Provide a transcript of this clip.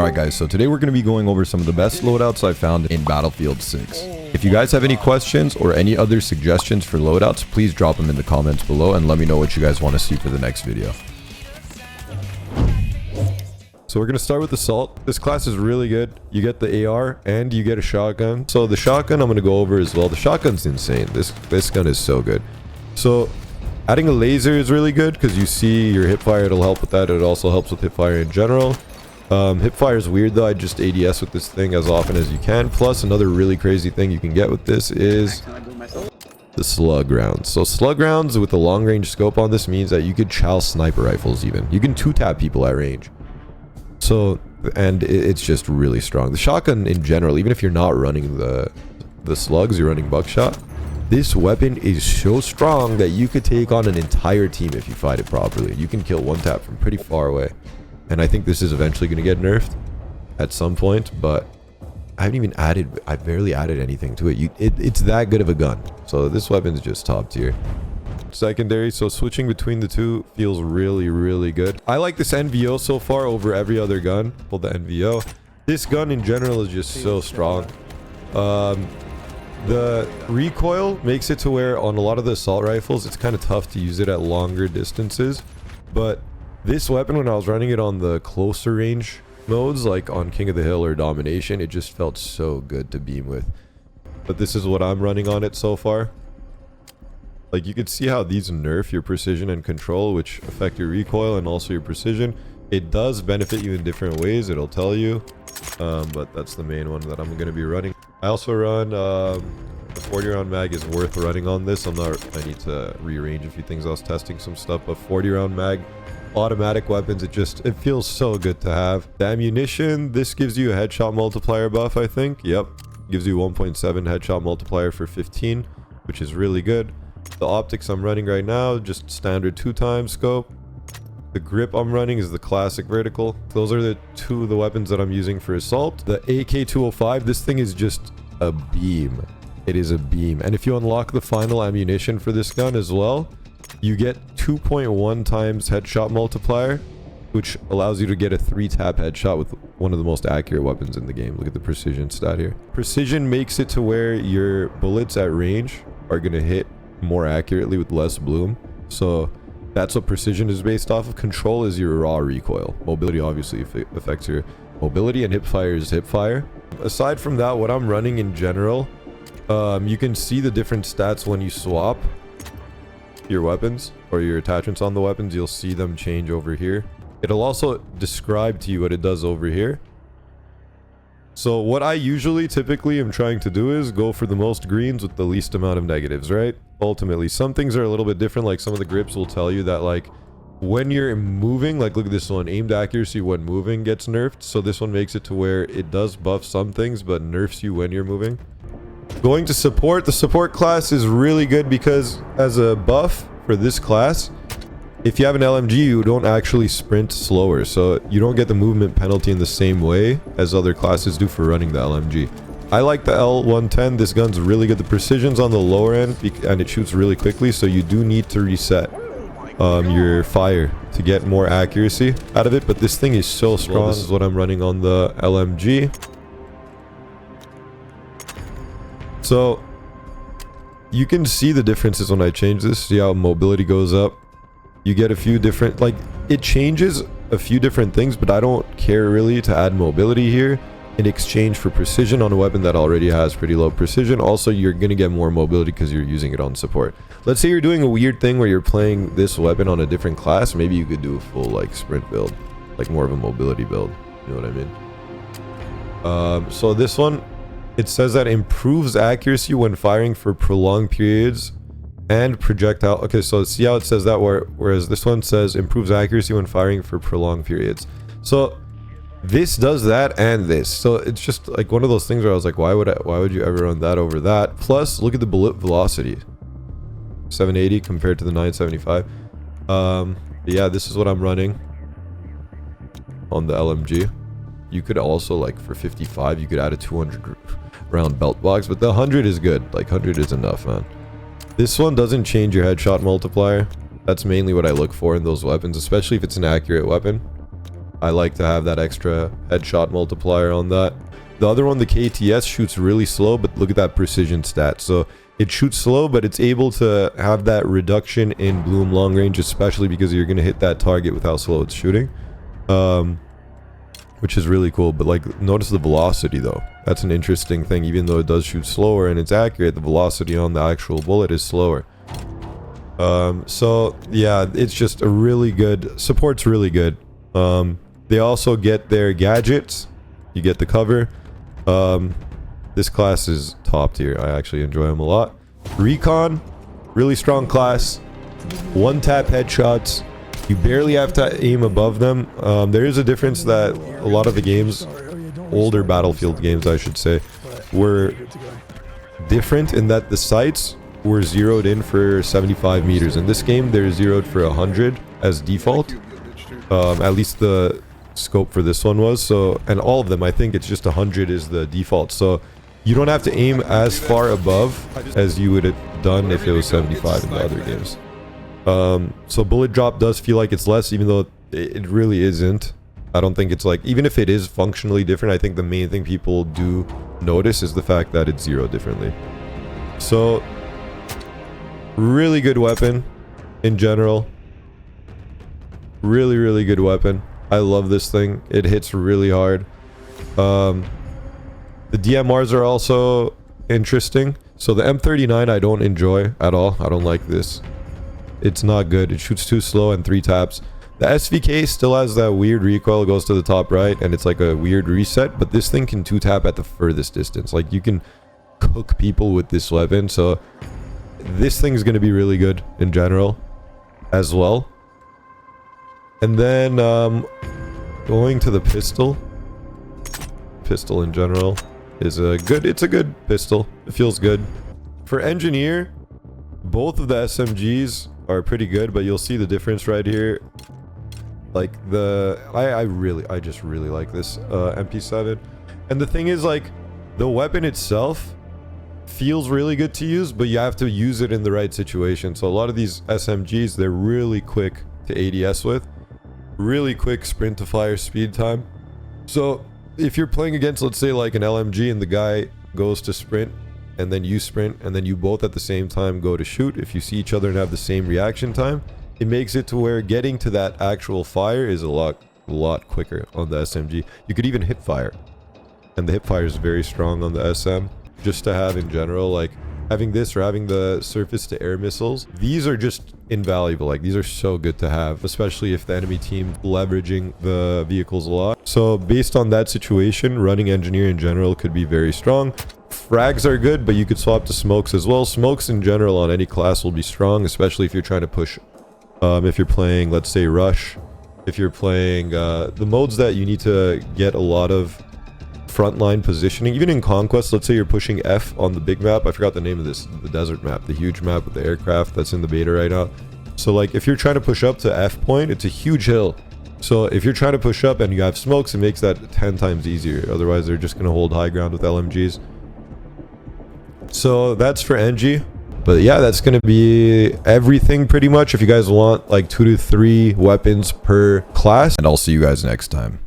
Alright guys, so today we're going to be going over some of the best loadouts I found in Battlefield 6. If you guys have any questions or any other suggestions for loadouts, please drop them in the comments below and let me know what you guys want to see for the next video. So we're going to start with Assault. This class is really good. You get the AR and you get a shotgun. So the shotgun I'm going to go over as well. The shotgun's insane. This gun is so good. So adding a laser is really good because you see your hipfire. It'll help with that. It also helps with hipfire in general. Hipfire is weird though. I just ADS with this thing as often as you can. Plus another really crazy thing you can get with this is the slug rounds. So slug rounds with a long range scope on this means that you could chow sniper rifles even. You can two-tap people at range. So, and it's just really strong. The shotgun in general, even if you're not running the slugs, you're running buckshot. This weapon is so strong that you could take on an entire team if you fight it properly. You can kill one tap from pretty far away. And I think this is eventually going to get nerfed at some point, but I barely added anything to it. It's that good of a gun. So this weapon is just top tier. Secondary, so switching between the two feels really, really good. I like this NVO so far over every other gun. Pull the NVO. This gun in general is just so strong. The recoil makes it to where on a lot of the assault rifles, it's kind of tough to use it at longer distances, but this weapon, when I was running it on the closer range modes, like on King of the Hill or Domination, it just felt so good to beam with. But this is what I'm running on it so far. Like, you can see how these nerf your precision and control, which affect your recoil and also your precision. It does benefit you in different ways, it'll tell you. But that's the main one that I'm going to be running. I also run, the 40 round mag is worth running on this. I need to rearrange a few things. I was testing some stuff, but 40 round mag, automatic weapons, it feels so good to have. The ammunition, this gives you a headshot multiplier buff, I think. Yep, gives you 1.7 headshot multiplier for 15, which is really good. The optics I'm running right now, just standard 2x scope. The grip I'm running is the classic vertical. Those are the weapons that I'm using for assault. The AK-205, this thing is just a beam. It is a beam. And if you unlock the final ammunition for this gun as well, you get 2.1 times headshot multiplier, which allows you to get a 3-tap headshot with one of the most accurate weapons in the game. Look at the precision stat here. Precision makes it to where your bullets at range are going to hit more accurately with less bloom. So that's what precision is based off of. Control is your raw recoil. Mobility obviously affects your mobility, and hipfire is hipfire. Aside from that, what I'm running in general, you can see the different stats when you swap your weapons or your attachments on the weapons. You'll see them change over here. It'll also describe to you what it does over here. So what I typically am trying to do is go for the most greens with the least amount of negatives, right? Ultimately, some things are a little bit different. Like some of the grips will tell you that, like, when you're moving, like look at this one, aimed accuracy when moving gets nerfed. So this one makes it to where it does buff some things but nerfs you when you're moving. Going to support, the support class is really good because as a buff for this class, if you have an LMG, you don't actually sprint slower, so you don't get the movement penalty in the same way as other classes do for running the LMG. I like the L110. This gun's really good. The precision's on the lower end and it shoots really quickly, so you do need to reset your fire to get more accuracy out of it, but this thing is so strong. Well, this is what I'm running on the LMG. So you can see the differences when I change this. See how mobility goes up. You get a few different, like, it changes a few different things, but I don't care really to add mobility here in exchange for precision on a weapon that already has pretty low precision. Also, you're gonna get more mobility because you're using it on support. Let's say you're doing a weird thing where you're playing this weapon on a different class. Maybe you could do a full, like, sprint build, like more of a mobility build. You know what I mean? So this one, it says that improves accuracy when firing for prolonged periods and projectile. Okay, so see how it says that, whereas this one says improves accuracy when firing for prolonged periods. So this does that and this. So it's just like one of those things where I was like, why would you ever run that over that? Plus, look at the bullet velocity. 780 compared to the 975. Yeah, this is what I'm running on the LMG. You could also, like, for 55, you could add a 200 round belt box, but the 100 is good. Like, 100 is enough, man. This one doesn't change your headshot multiplier. That's mainly what I look for in those weapons, especially if it's an accurate weapon. I like to have that extra headshot multiplier on that. The other one, the KTS, shoots really slow, but look at that precision stat. So it shoots slow, but it's able to have that reduction in bloom long range, especially because you're going to hit that target with how slow it's shooting. Which is really cool. But like, notice the velocity though. That's an interesting thing. Even though it does shoot slower and it's accurate, the velocity on the actual bullet is slower. So yeah, it's just a really good, support's really good. They also get their gadgets. You get the cover. This class is top tier. I actually enjoy them a lot. Recon, really strong class. One tap headshots. You barely have to aim above them. There is a difference that a lot of the games, older Battlefield games I should say, were different in that the sights were zeroed in for 75 meters. In this game, they're zeroed for 100 as default. At least the scope for this one was. So, and all of them, I think it's just 100 is the default. So you don't have to aim as far above as you would have done if it was 75 in the other games. So bullet drop does feel like it's less, even though it really isn't. I don't think it's like, even if it is functionally different, I think the main thing people do notice is the fact that it's zeroed differently. So really good weapon in general. Really, really good weapon. I love this thing. It hits really hard. The DMRs are also interesting. So the M39 I don't enjoy at all. I don't like this. It's not good. It shoots too slow and 3 taps. The SVK still has that weird recoil. It goes to the top right and it's like a weird reset. But this thing can 2 tap at the furthest distance. Like you can cook people with this weapon. So this thing's going to be really good in general as well. And then going to the pistol. Pistol in general is a good, it's a good pistol. It feels good. For engineer, both of the SMGs are pretty good, but you'll see the difference right here. Like I just really like this MP7. And the thing is, like, the weapon itself feels really good to use, but you have to use it in the right situation. So a lot of these SMGs, they're really quick to ADS with. Really quick sprint to fire speed time. So if you're playing against, let's say, like an LMG and the guy goes to sprint and then you sprint and then you both at the same time go to shoot, if you see each other and have the same reaction time, it makes it to where getting to that actual fire is a lot quicker on the SMG. You could even hip fire, and the hip fire is very strong on the SM. Just to have in general, like having this or having the surface to air missiles, these are just invaluable. Like these are so good to have, especially if the enemy team leveraging the vehicles a lot. So based on that situation, running engineer in general could be very strong. Frags are good, but you could swap to smokes as well. Smokes in general on any class will be strong, especially if you're trying to push. If you're playing, let's say, rush. If you're playing the modes that you need to get a lot of frontline positioning, even in Conquest, let's say you're pushing F on the big map. I forgot the name of this, the desert map, the huge map with the aircraft that's in the beta right now. So like if you're trying to push up to F point, it's a huge hill. So if you're trying to push up and you have smokes, it makes that 10 times easier. Otherwise they're just going to hold high ground with LMGs. So that's for NG. But yeah, that's going to be everything pretty much. If you guys want like 2 to 3 weapons per class, and I'll see you guys next time.